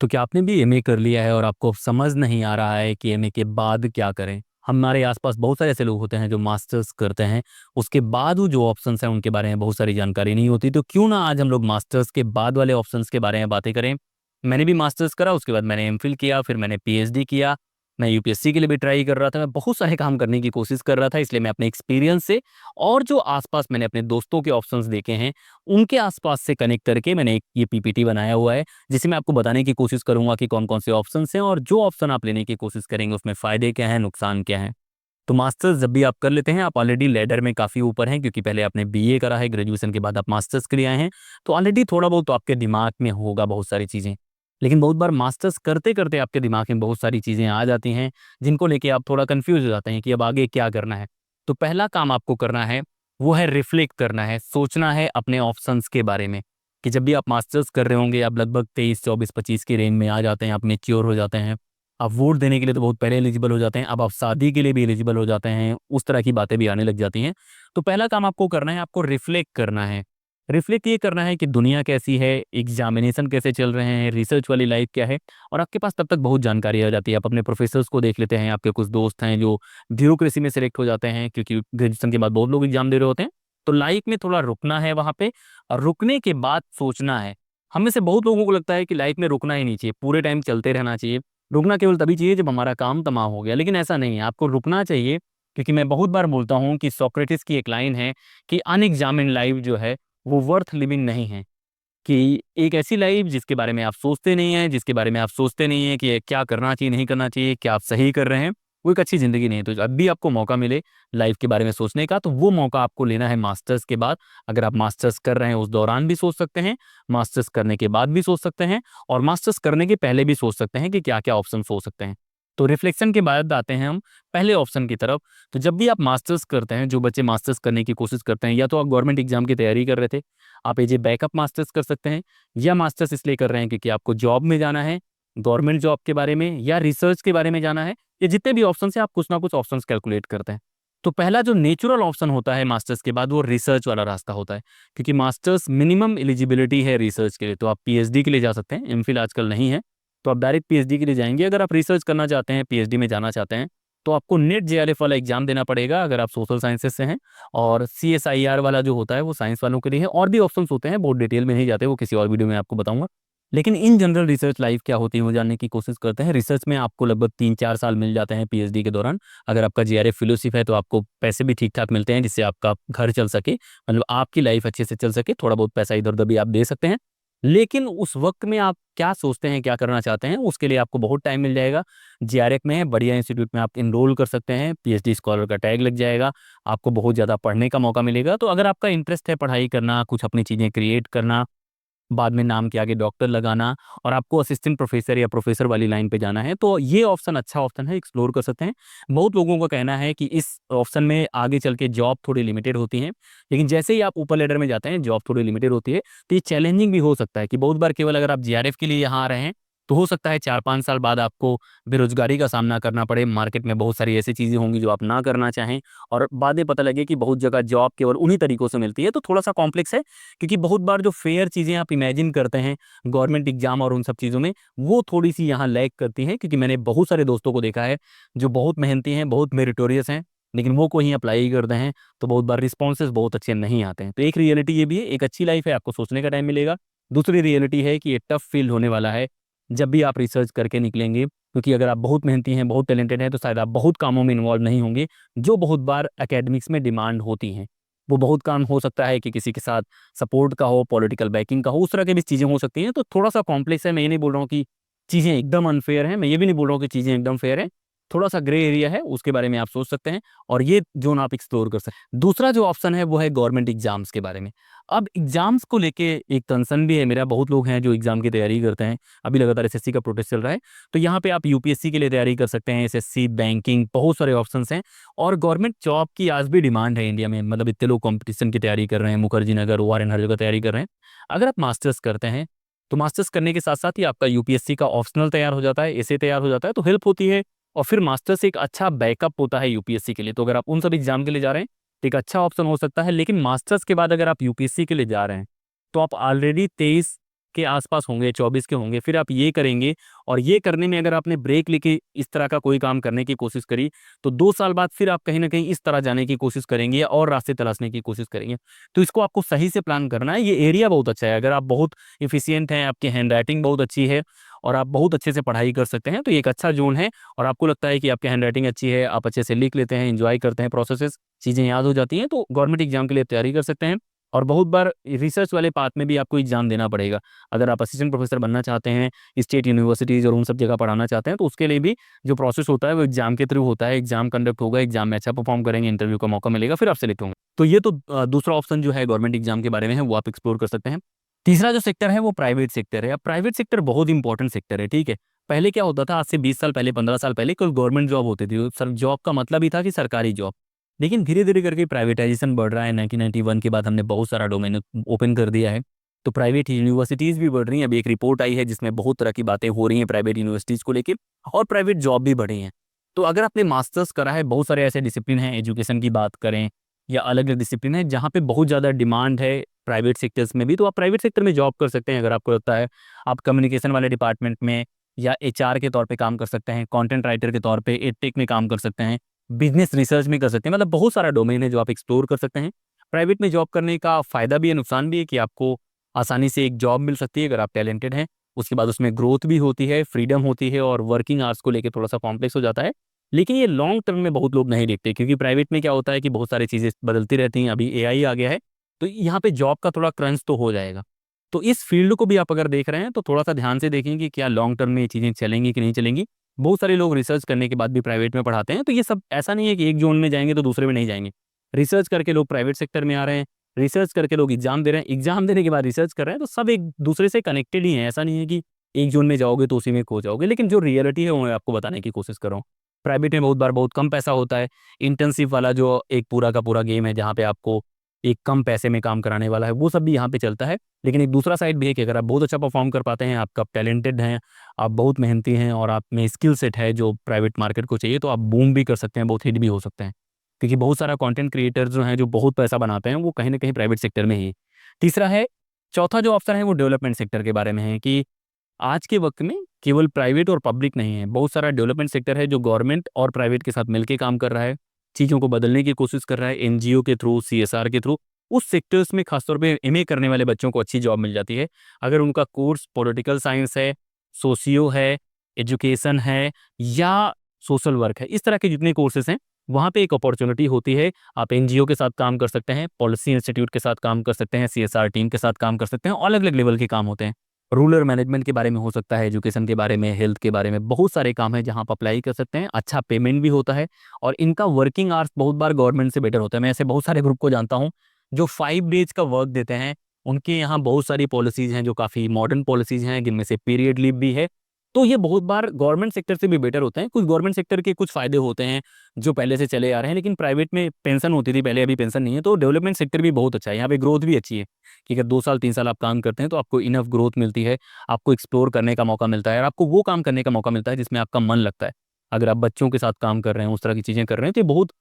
तो क्या आपने भी एमए कर लिया है और आपको समझ नहीं आ रहा है कि एमए के बाद क्या करें? हमारे आसपास बहुत सारे ऐसे लोग होते हैं जो मास्टर्स करते हैं, उसके बाद वो जो ऑप्शंस हैं उनके बारे में बहुत सारी जानकारी नहीं होती। तो क्यों ना आज हम लोग मास्टर्स के बाद वाले ऑप्शंस के बारे में बातें करें। मैंने भी मास्टर्स करा, उसके बाद मैंने एमफिल किया, फिर मैंने पीएचडी किया। मैं यूपीएससी के लिए भी ट्राई कर रहा था, मैं बहुत सारे काम करने की कोशिश कर रहा था, इसलिए मैं अपने एक्सपीरियंस से और जो आसपास मैंने अपने दोस्तों के ऑप्शंस देखे हैं, उनके आसपास से कनेक्ट करके मैंने एक ये पीपीटी बनाया हुआ है, जिसे मैं आपको बताने की कोशिश करूंगा कि कौन-कौन से ऑप्शंस हैं और जो ऑप्शन आप लेने की कोशिश करेंगे उसमें फ़ायदे क्या हैं, नुकसान क्या हैं। तो मास्टर्स जब भी आप कर लेते हैं, आप ऑलरेडी लैडर में काफ़ी ऊपर हैं क्योंकि पहले आपने बीए करा है, ग्रेजुएशन के बाद आप मास्टर्स के लिए आए हैं, तो ऑलरेडी थोड़ा बहुत तो आपके दिमाग में होगा बहुत सारी चीज़ें। लेकिन बहुत बार मास्टर्स करते-करते आपके दिमाग में बहुत सारी चीज़ें आ जाती हैं, जिनको लेके आप थोड़ा कन्फ्यूज़ हो जाते हैं कि अब आगे क्या करना है। तो पहला काम आपको करना है, वो है रिफ्लेक्ट करना है, सोचना है अपने ऑप्शंस के बारे में। कि जब भी आप मास्टर्स कर रहे होंगे, आप लगभग 23, 24, 25 की रेंज में आ जाते हैं, आप मैच्योर हो जाते हैं। आप वोट देने के लिए तो बहुत पहले एलिजिबल हो जाते हैं, अब आप शादी के लिए भी एलिजिबल हो जाते हैं, उस तरह की बातें भी आने लग जाती हैं। तो पहला काम आपको करना है, आपको रिफ्लेक्ट करना है। रिफ्लेक्ट ये करना है कि दुनिया कैसी है, एग्ज़ामिनेशन कैसे चल रहे हैं, रिसर्च वाली लाइफ़ क्या है, और आपके पास तब तक बहुत जानकारी आ जाती है। आप अपने प्रोफ़ेसर्स को देख लेते हैं, आपके कुछ दोस्त हैं जो ब्यूरोक्रेसी में सेलेक्ट हो जाते हैं क्योंकि ग्रेजुएशन के बाद बहुत लोग एग्ज़ाम दे रहे होते हैं। तो लाइफ़ में थोड़ा रुकना है वहाँ पे, और रुकने के बाद सोचना है। हम में से बहुत लोगों को लगता है कि लाइफ़ में रुकना ही नहीं चाहिए, पूरे टाइम चलते रहना चाहिए। रुकना केवल तभी चाहिए जब हमारा काम तमाम हो गया, लेकिन ऐसा नहीं है, आपको रुकना चाहिए क्योंकि मैं बहुत बार बोलता हूँ कि सोक्रेटिस की एक लाइन है कि अनएग्ज़ामिन्ड लाइफ़ जो है, वो वर्थ लिविंग नहीं है। कि एक ऐसी लाइफ़ जिसके बारे में आप सोचते नहीं हैं, जिसके बारे में आप सोचते नहीं हैं कि क्या करना चाहिए, नहीं करना चाहिए, क्या आप सही कर रहे हैं, वो एक अच्छी ज़िंदगी नहीं है। तो जब भी आपको मौका मिले लाइफ़ के बारे में सोचने का, तो वो मौका आपको लेना है मास्टर्स के बाद। अगर आप मास्टर्स कर रहे हैं, उस दौरान भी सोच सकते हैं, मास्टर्स करने के बाद भी सोच सकते हैं, और मास्टर्स करने के पहले भी सोच सकते हैं कि क्या-क्या ऑप्शंस हो सकते हैं। तो रिफ्लेक्शन के बाद आते हैं हम पहले ऑप्शन की तरफ। तो जब भी आप मास्टर्स करते हैं, जो बच्चे मास्टर्स करने की कोशिश करते हैं, या तो आप गवर्नमेंट एग्ज़ाम की तैयारी कर रहे थे, आप एज ए बैकअप मास्टर्स कर सकते हैं, या मास्टर्स इसलिए कर रहे हैं क्योंकि आपको जॉब में जाना है, गवर्नमेंट जॉब के बारे में या रिसर्च के बारे में जाना है, ये जितने भी ऑप्शंस हैं, आप कुछ ना कुछ ऑप्शंस कैलकुलेट करते हैं। तो पहला जो नेचुरल ऑप्शन होता है मास्टर्स के बाद, वो रिसर्च वाला रास्ता होता है, क्योंकि मास्टर्स मिनिमम एलिजिबिलिटी है रिसर्च के लिए। तो आप पीएचडी के लिए जा सकते हैं, एमफिल आजकल नहीं है, तो आप डायरेक्ट पीएचडी के लिए जाएँगे। अगर आप रिसर्च करना चाहते हैं, पीएचडी में जाना चाहते हैं, तो आपको नेट जेआरएफ वाला एग्ज़ाम देना पड़ेगा अगर आप सोशल साइंसेज़ से हैं, और सीएसआईआर वाला जो होता है वो साइंस वालों के लिए है। और भी ऑप्शंस होते हैं, बहुत डिटेल में नहीं जाते, वो किसी और वीडियो में आपको बताऊँगा। लेकिन इन जनरल रिसर्च लाइफ क्या होती है वो जानने की कोशिश करते हैं। रिसर्च में आपको लगभग 3-4 साल मिल जाते हैं पीएचडी के दौरान। अगर आपका जेआरएफ फेलोशिप है तो आपको पैसे भी ठीक-ठाक मिलते हैं जिससे आपका घर चल सके, मतलब आपकी लाइफ अच्छे से चल सके, थोड़ा बहुत पैसा इधर-उधर भी आप दे सकते हैं। लेकिन उस वक़्त में आप क्या सोचते हैं, क्या करना चाहते हैं, उसके लिए आपको बहुत टाइम मिल जाएगा। जेआरएफ में है, बढ़िया इंस्टीट्यूट में आप एनरोल कर सकते हैं, पीएचडी स्कॉलर का टैग लग जाएगा, आपको बहुत ज़्यादा पढ़ने का मौका मिलेगा। तो अगर आपका इंटरेस्ट है पढ़ाई करना, कुछ अपनी चीज़ें क्रिएट करना, बाद में नाम के आगे डॉक्टर लगाना, और आपको असिस्टेंट प्रोफ़ेसर या प्रोफ़ेसर वाली लाइन पे जाना है, तो ये ऑप्शन अच्छा ऑप्शन है, एक्सप्लोर कर सकते हैं। बहुत लोगों का कहना है कि इस ऑप्शन में आगे चल के जॉब थोड़ी लिमिटेड होती हैं, लेकिन जैसे ही आप ऊपर लैडर में जाते हैं, जॉब थोड़ी लिमिटेड होती है, तो ये चैलेंजिंग भी हो सकता है कि बहुत बार केवल अगर आप जेआरएफ के लिए यहाँ आ रहे हैं, तो हो सकता है 4-5 साल बाद आपको बेरोज़गारी का सामना करना पड़े। मार्केट में बहुत सारी ऐसी चीज़ें होंगी जो आप ना करना चाहें, और बाद में पता लगे कि बहुत जगह जॉब केवल उन्हीं तरीकों से मिलती है, तो थोड़ा-सा कॉम्प्लेक्स है। क्योंकि बहुत बार जो फेयर चीज़ें आप इमेजिन करते हैं गवर्नमेंट एग्जाम और उन सब चीज़ों में, वो थोड़ी-सी यहाँ लैग करती हैं, क्योंकि मैंने बहुत सारे दोस्तों को देखा है, जो बहुत मेहनती हैं, बहुत मेरिटोरियस हैं, लेकिन वो कहीं अप्लाई करते हैं, तो बहुत बार रिस्पॉन्सेज़ बहुत अच्छे नहीं आते हैं। तो एक रियलिटी ये भी है, एक अच्छी लाइफ़ है, आपको सोचने का टाइम मिलेगा। दूसरी रियलिटी है कि ये टफ फील्ड होने वाला है, जब भी आप रिसर्च करके निकलेंगे, क्योंकि अगर आप बहुत मेहनती हैं, बहुत टैलेंटेड हैं, तो शायद आप बहुत कामों में इन्वॉल्व नहीं होंगे, जो बहुत बार एकेडमिक्स में डिमांड होती हैं। वो बहुत काम हो सकता है कि किसी के साथ सपोर्ट का हो, पॉलिटिकल बैकिंग का हो, उस तरह की भी चीज़ें हो सकती हैं। तो थोड़ा-सा कॉम्प्लेक्स है, मैं ये नहीं बोल रहा हूँ कि चीज़ें एकदम अनफ़ेयर हैं, मैं ये भी नहीं बोल रहा हूँ कि चीज़ें एकदम फ़ेयर हैं। थोड़ा-सा ग्रे एरिया है, उसके बारे में आप सोच सकते हैं, और ये ज़ोन आप एक्सप्लोर कर सकते हैं। दूसरा जो ऑप्शन है वो है गवर्नमेंट एग्ज़ाम्स के बारे में। अब एग्ज़ाम्स को लेके एक कंसर्न भी है मेरा, बहुत लोग हैं जो एग्ज़ाम की तैयारी करते हैं। अभी लगातार एसएससी का प्रोटेस्ट चल रहा है, तो यहाँ पे आप यूपीएससी के लिए तैयारी कर सकते हैं, एसएससी, बैंकिंग, बहुत सारे ऑप्शंस हैं। और गवर्नमेंट जॉब की आज भी डिमांड है इंडिया में, मतलब इतने लोग कॉम्पिटिशन की तैयारी कर रहे हैं, मुखर्जी नगर, ओआरएन हर जगह तैयारी कर रहे हैं। अगर आप मास्टर्स करते हैं, तो मास्टर्स करने के साथ-साथ ही आपका यूपीएससी का ऑप्शनल तैयार हो जाता है, एसे तैयार हो जाता है, तो हेल्प होती है, और फिर मास्टर्स एक अच्छा बैकअप होता है यूपीएससी के लिए। तो अगर आप उन सब एग्ज़ाम के लिए जा रहे हैं, तो एक अच्छा ऑप्शन हो सकता है। लेकिन मास्टर्स के बाद अगर आप यूपीएससी के लिए जा रहे हैं, तो आप ऑलरेडी 23 के आसपास होंगे, 24 के होंगे, फिर आप ये करेंगे और ये करने में अगर आपने ब्रेक लेके इस तरह का कोई काम करने की कोशिश करी, तो 2 साल बाद फिर आप कहीं न कहीं इस तरह जाने की कोशिश करेंगे और रास्ते तलाशने की कोशिश करेंगे। तो इसको आपको सही से प्लान करना है, ये एरिया बहुत अच्छा है। अगर आप बहुत एफिशिएंट हैं, आपकी हैंडराइटिंग बहुत अच्छी है और आप बहुत अच्छे से पढ़ाई कर सकते हैं, तो ये एक अच्छा ज़ोन है और आपको लगता है कि आपकी हैंडराइटिंग अच्छी है, आप अच्छे से लिख लेते हैं, एन्जॉय करते हैं प्रोसेसेस, चीज़ें याद हो जाती हैं, तो गवर्नमेंट एग्ज़ाम के लिए तैयारी कर सकते हैं। और बहुत बार रिसर्च वाले पार्ट में भी आपको एग्ज़ाम देना पड़ेगा। अगर आप असिस्टेंट प्रोफ़ेसर बनना चाहते हैं, स्टेट यूनिवर्सिटीज़ और उन सब जगह पढ़ाना चाहते हैं, तो उसके लिए भी जो प्रोसेस होता है वो एग्ज़ाम के थ्रू होता है। एग्ज़ाम कंडक्ट होगा, एग्ज़ाम में अच्छा परफ़ॉर्म करेंगे, इंटरव्यू का मौका मिलेगा, फिर आप सेलेक्ट होंगे। तो ये तो दूसरा ऑप्शन जो है गवर्नमेंट एग्ज़ाम के बारे में है, वो आप एक्सप्लोर कर सकते हैं। तीसरा जो सेक्टर है वो प्राइवेट सेक्टर है। अब प्राइवेट सेक्टर बहुत इंपॉर्टेंट सेक्टर है, ठीक है? पहले क्या होता था, आज से 20 साल पहले, 15 साल पहले कोई गवर्नमेंट जॉब होती थी। सर जॉब का मतलब ही था कि सरकारी जॉब। लेकिन धीरे-धीरे करके प्राइवेटाइज़ेशन बढ़ रहा है। 1991 के बाद हमने बहुत सारा डोमेन ओपन कर दिया है। तो प्राइवेट यूनिवर्सिटीज़ भी बढ़ रही हैं। अभी एक रिपोर्ट आई है जिसमें बहुत तरह की बातें हो रही हैं प्राइवेट यूनिवर्सिटीज़ को लेके और प्राइवेट जॉब भी बढ़ी हैं। तो अगर आपने मास्टर्स करा है, बहुत सारे ऐसे डिसिप्लिन हैं, एजुकेशन की बात करें या अलग-अलग डिसिप्लिन है जहाँ पे बहुत ज़्यादा डिमांड है प्राइवेट सेक्टर्स में भी, तो आप प्राइवेट सेक्टर में जॉब कर सकते हैं अगर आपको लगता है। आप कम्युनिकेशन वाले डिपार्टमेंट में या एचआर के तौर पे काम कर सकते हैं, कंटेंट राइटर के तौर पे एडटेक में काम कर सकते हैं, बिज़नेस रिसर्च में कर सकते हैं, मतलब बहुत सारा डोमेन है जो आप एक्सप्लोर कर सकते हैं। प्राइवेट में जॉब करने का फ़ायदा भी है, नुकसान भी है कि आपको आसानी से एक जॉब मिल सकती है अगर आप टैलेंटेड हैं। उसके बाद उसमें ग्रोथ भी होती है, फ्रीडम होती है और वर्किंग आवर्स को लेके थोड़ा-सा कॉम्प्लेक्स हो जाता है। लेकिन ये लॉन्ग टर्म में बहुत लोग नहीं देखते क्योंकि प्राइवेट में क्या होता है कि बहुत सारी चीज़ें बदलती रहती हैं, अभी एआई आ गया है, तो यहाँ पे जॉब का थोड़ा क्रंच तो हो जाएगा। तो इस फ़ील्ड को भी आप अगर देख रहे हैं तो थोड़ा-सा ध्यान से देखें कि क्या लॉन्ग टर्म में ये चीज़ें चलेंगी कि नहीं चलेंगी। बहुत सारे लोग रिसर्च करने के बाद भी प्राइवेट में पढ़ाते हैं, तो ये सब ऐसा नहीं है कि एक ज़ोन में जाएँगे तो दूसरे में नहीं जाएँगे। रिसर्च करके लोग प्राइवेट सेक्टर में आ रहे हैं, रिसर्च करके लोग एग्ज़ाम दे रहे हैं, एग्ज़ाम देने के बाद रिसर्च कर रहे हैं, तो सब एक दूसरे से कनेक्टेड ही हैं। ऐसा नहीं है कि एक ज़ोन में जाओगे तो उसी में खो जाओगे, लेकिन जो रियलिटी है वो मैं आपको बताने की कोशिश कर रहा हूँ। प्राइवेट में बहुत बार बहुत कम पैसा होता है, इंटर्नशिप वाला जो एक पूरा का पूरा गेम है जहाँ पे आपको एक कम पैसे में काम कराने वाला है, वो सब भी यहाँ पे चलता है। लेकिन एक दूसरा साइड भी है कि अगर आप बहुत अच्छा परफ़ॉर्म कर पाते हैं, आप टैलेंटेड हैं, आप बहुत मेहनती हैं और आप में स्किल सेट है जो प्राइवेट मार्केट को चाहिए, तो आप बूम भी कर सकते हैं, बहुत हिट भी हो सकते हैं। क्योंकि बहुत सारा कंटेंट क्रिएटर्स जो हैं, जो बहुत पैसा बनाते हैं, वो कहीं न कहीं प्राइवेट सेक्टर में ही। तीसरा है चौथा जो ऑप्शन है वो डेवलपमेंट सेक्टर के बारे में है कि आज के वक़्त में केवल प्राइवेट और पब्लिक नहीं है, बहुत सारा डेवलपमेंट सेक्टर है जो गवर्नमेंट और प्राइवेट के साथ मिलके काम कर रहा है, चीज़ों को बदलने की कोशिश कर रहा है एनजीओ के थ्रू, सीएसआर के थ्रू। उस सेक्टर्स में खासतौर पे एमए करने वाले बच्चों को अच्छी जॉब मिल जाती है। अगर उनका कोर्स पॉलिटिकल साइंस है, सोशियो है, एजुकेशन है या सोशल वर्क है, इस तरह के जितने कोर्सेज़ हैं, वहाँ पे एक अपॉर्च्युनिटी होती है। आप एनजीओ के साथ काम कर सकते हैं, पॉलिसी इंस्टीट्यूट के साथ काम कर सकते हैं, सीएसआर टीम के साथ काम कर सकते हैं, अलग-अलग लेवल के काम होते हैं। रूरल मैनेजमेंट के बारे में हो सकता है, एजुकेशन के बारे में, हेल्थ के बारे में, बहुत सारे काम हैं जहाँ आप अप्लाई कर सकते हैं। अच्छा पेमेंट भी होता है और इनका वर्किंग आवर्स बहुत बार गवर्नमेंट से बेटर होता है। मैं ऐसे बहुत सारे ग्रुप को जानता हूँ, जो 5 डेज़ का वर्क देते हैं। उनके यहाँ बहुत सारी पॉलिसीज़ हैं, जो काफ़ी मॉडर्न पॉलिसीज़ हैं, जिनमें से पीरियड लीव भी है। तो ये बहुत बार गवर्नमेंट सेक्टर से भी बेटर होते हैं। कुछ गवर्नमेंट सेक्टर के कुछ फ़ायदे होते हैं, जो पहले से चले आ रहे हैं, लेकिन प्राइवेट में पेंशन होती थी पहले, अभी पेंशन नहीं है। तो डेवलपमेंट सेक्टर भी बहुत अच्छा है, यहाँ पे ग्रोथ भी अच्छी है। कि अगर 2 साल 3 साल आप काम करते हैं तो आपको इनफ ग्रोथ मिलती है, आपको एक्सप्लोर करने का मौका मिलता है और आपको वो काम करने का मौका मिलता है जिसमें आपका मन लगता है। अगर आप बच्चों के साथ काम कर रहे हैं, उस तरह की चीज़ें कर रहे हैं, तो ये बहुत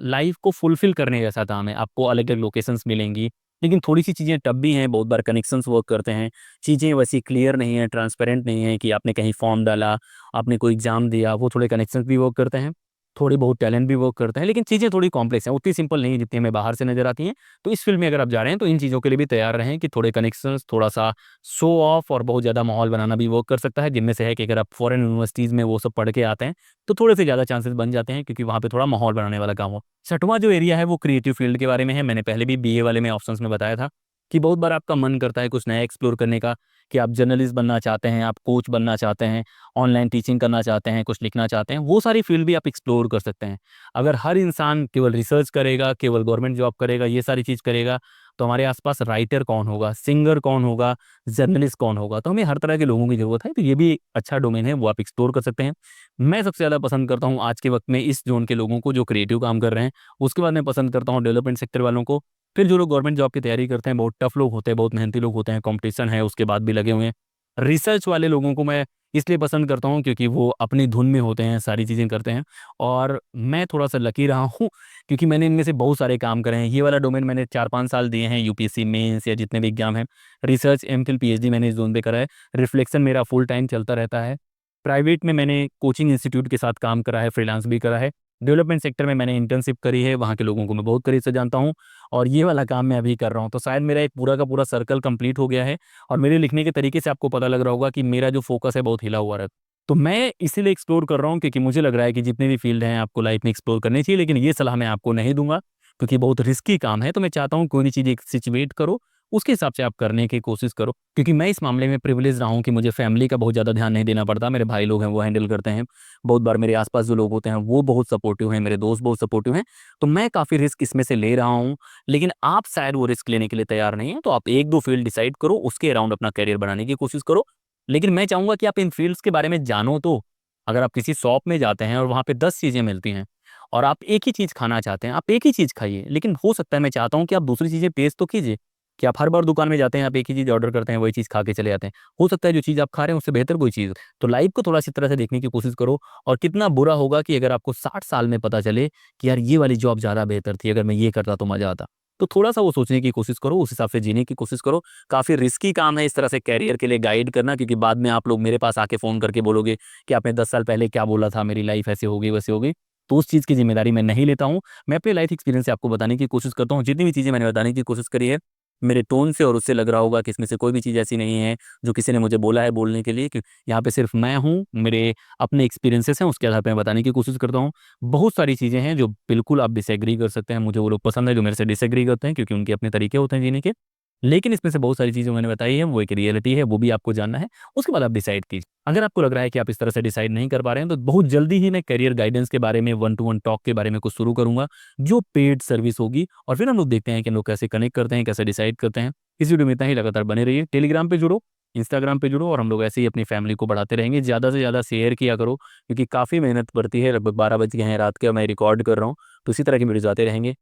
लाइफ़ को फुलफ़िल करने जैसा काम है। आपको अलग-अलग लोकेशंस मिलेंगी, लेकिन थोड़ी-सी चीज़ें टफ भी हैं, बहुत बार कनेक्शंस वर्क करते हैं, चीज़ें वैसी क्लियर नहीं है, ट्रांसपेरेंट नहीं है कि आपने कहीं फॉर्म डाला, आपने कोई एग्ज़ाम दिया, वो थोड़े कनेक्शंस भी वर्क करते हैं, थोड़ी बहुत टैलेंट भी वर्क करता है, लेकिन चीज़ें थोड़ी कॉम्प्लेक्स हैं, उतनी सिंपल नहीं है जितनी हमें बाहर से नज़र आती हैं। तो इस फ़ील्ड में अगर आप जा रहे हैं तो इन चीज़ों के लिए भी तैयार रहें कि थोड़े कनेक्शंस, थोड़ा-सा शो ऑफ और बहुत ज़्यादा माहौल बनाना भी वर्क कर सकता है, जिनमें से है कि अगर आप फॉरेन यूनिवर्सिटीज़ में वो सब पढ़ के आते हैं, तो थोड़े से ज़्यादा चांसेस बन जाते हैं क्योंकि वहाँ पे थोड़ा माहौल बनाने वाला काम हो। छठवां जो एरिया है वो क्रिएटिव फ़ील्ड के बारे में है। मैंने पहले भी बीए वाले में ऑप्शंस में बताया था कि बहुत बार आपका मन करता है कुछ नया एक्सप्लोर करने का, कि आप जर्नलिस्ट बनना चाहते हैं, आप कोच बनना चाहते हैं, ऑनलाइन टीचिंग करना चाहते हैं, कुछ लिखना चाहते हैं, वो सारी फ़ील्ड भी आप एक्सप्लोर कर सकते हैं। अगर हर इंसान केवल रिसर्च करेगा, केवल गवर्नमेंट जॉब करेगा, ये सारी चीज़ करेगा, तो हमारे आसपास राइटर कौन होगा, सिंगर कौन होगा, जर्नलिस्ट कौन होगा? तो हमें हर तरह के लोगों की ज़रूरत है, तो ये भी एक अच्छा डोमेन है, वो आप एक्सप्लोर कर सकते हैं। मैं सबसे ज़्यादा पसंद करता हूँ आज के वक़्त में इस ज़ोन के लोगों को जो क्रिएटिव काम कर रहे हैं। उसके बाद मैं पसंद करता हूँ डेवलपमेंट सेक्टर वालों को। फिर जो लोग गवर्नमेंट जॉब की तैयारी करते हैं, बहुत टफ लोग होते हैं, बहुत मेहनती लोग होते हैं, कॉम्पिटिशन है, उसके बाद भी लगे हुए हैं। रिसर्च वाले लोगों को मैं इसलिए पसंद करता हूँ क्योंकि वो अपनी धुन में होते हैं, सारी चीज़ें करते हैं। और मैं थोड़ा-सा लकी रहा हूँ क्योंकि मैंने इनमें से बहुत सारे काम करे हैं। ये वाला डोमेन मैंने 4-5 साल दिए हैं यूपीएससी मेंस या जितने भी एग्ज़ाम हैं। रिसर्च, एमफिल, पीएचडी मैंने इस ज़ोन पे करा है। रिफ्लेक्शन मेरा फुल टाइम चलता रहता है। प्राइवेट में मैंने कोचिंग इंस्टीट्यूट के साथ काम करा है, फ्रीलांस भी करा है। डेवलपमेंट सेक्टर में मैंने इंटर्नशिप करी है, वहाँ के लोगों को मैं बहुत करीब से जानता हूँ और ये वाला काम मैं अभी कर रहा हूँ। तो शायद मेरा एक पूरा का पूरा सर्कल कंप्लीट हो गया है और मेरे लिखने के तरीके से आपको पता लग रहा होगा कि मेरा जो फ़ोकस है बहुत हिला हुआ है। तो मैं इसीलिए एक्सप्लोर कर रहा हूँ क्योंकि मुझे लग रहा है कि जितने भी फ़ील्ड हैं आपको लाइफ़ में एक्सप्लोर करनी चाहिए, लेकिन ये सलाह मैं आपको नहीं दूँगा क्योंकि बहुत रिस्की काम है। तो मैं चाहता हूँ कोई भी चीज़ एक सिचुएट करो, उसके हिसाब से आप करने की कोशिश करो। क्योंकि मैं इस मामले में प्रिविलेज रहा हूँ कि मुझे फैमिली का बहुत ज़्यादा ध्यान नहीं देना पड़ता। मेरे भाई लोग हैं वो हैंडल करते हैं। बहुत बार मेरे आस-पास जो लोग होते हैं वो बहुत सपोर्टिव हैं, मेरे दोस्त बहुत सपोर्टिव हैं। तो मैं काफ़ी रिस्क इसमें से ले रहा हूँ, लेकिन आप शायद वो रिस्क लेने के लिए तैयार नहीं हैं। तो आप 1-2 फ़ील्ड डिसाइड करो, उसके अराउंड अपना करियर बनाने की कोशिश करो। लेकिन मैं चाहूँगा कि आप इन फ़ील्ड्स के बारे में जानो तो। अगर आप किसी शॉप में जाते हैं और वहाँ पे 10 चीज़ें मिलती हैं और आप एक ही चीज़ खाना चाहते हैं, आप एक ही चीज़ खाइए। लेकिन हो सकता है मैं चाहता हूँ कि आप दूसरी चीज़ें टेस्ट तो कीजिए। कि आप हर बार दुकान में जाते हैं, आप एक ही चीज़ ऑर्डर करते हैं, वही चीज़ खा के चले जाते हैं। हो सकता है जो चीज़ आप खा रहे हैं उससे बेहतर कोई चीज़ हो। तो लाइफ़ को थोड़ा-सा इस तरह से देखने की कोशिश करो और कितना बुरा होगा कि अगर आपको 60 साल में पता चले कि यार ये वाली जॉब ज़्यादा बेहतर थी, अगर मैं ये करता तो मज़ा आता। तो थोड़ा-सा वो सोचने की कोशिश करो, उस हिसाब से जीने की कोशिश करो। काफ़ी रिस्की काम है इस तरह से करियर के लिए गाइड करना क्योंकि बाद में आप लोग मेरे पास आके फ़ोन करके बोलोगे कि आपने 10 साल पहले क्या बोला था, मेरी लाइफ़ ऐसे हो गई, वैसे हो गई। तो उस चीज़ की ज़िम्मेदारी मैं नहीं लेता हूँ। मैं अपने लाइफ़ एक्सपीरियंस से आपको बताने की कोशिश करता हूँ। जितनी भी चीज़ें मैंने बताने की कोशिश करी है, मेरे टोन से और उससे लग रहा होगा कि इसमें से कोई भी चीज़ ऐसी नहीं है, जो किसी ने मुझे बोला है बोलने के लिए कि यहाँ पे सिर्फ़ मैं हूँ, मेरे अपने एक्सपीरियंसेस हैं, उसके आधार पे मैं बताने की कोशिश करता हूँ। बहुत सारी चीज़ें हैं जो बिल्कुल आप डिसएग्री कर सकते हैं, मुझे वो लोग पसंद है जो मेरे से डिसएग्री करते हैं क्योंकि उनके अपने तरीके होते हैं जीने के। लेकिन इसमें से बहुत सारी चीज़ें मैंने बताई हैं, वो एक रियलिटी है, वो भी आपको जानना है, उसके बाद आप डिसाइड कीजिए। अगर आपको लग रहा है कि आप इस तरह से डिसाइड नहीं कर पा रहे हैं, तो बहुत जल्दी ही मैं करियर गाइडेंस के बारे में, वन टू वन टॉक के बारे में कुछ शुरू करूँगा, जो पेड सर्विस होगी और फिर हम लोग देखते हैं कि हम लोग कैसे कनेक्ट करते हैं, कैसे डिसाइड करते हैं। इस वीडियो में इतना ही, लगातार बने रहिए। टेलीग्राम पे जुड़ो, इंस्टाग्राम पे जुड़ो और हम लोग ऐसे ही अपनी फैमिली को बढ़ाते रहेंगे। ज़्यादा से ज़्यादा शेयर किया करो क्योंकि काफ़ी मेहनत पड़ती है, लगभग 12 बज गए हैं रात के और मैं रिकॉर्ड कर रहा हूँ, तो इसी तरह की वीडियोज़ आते रहेंगे।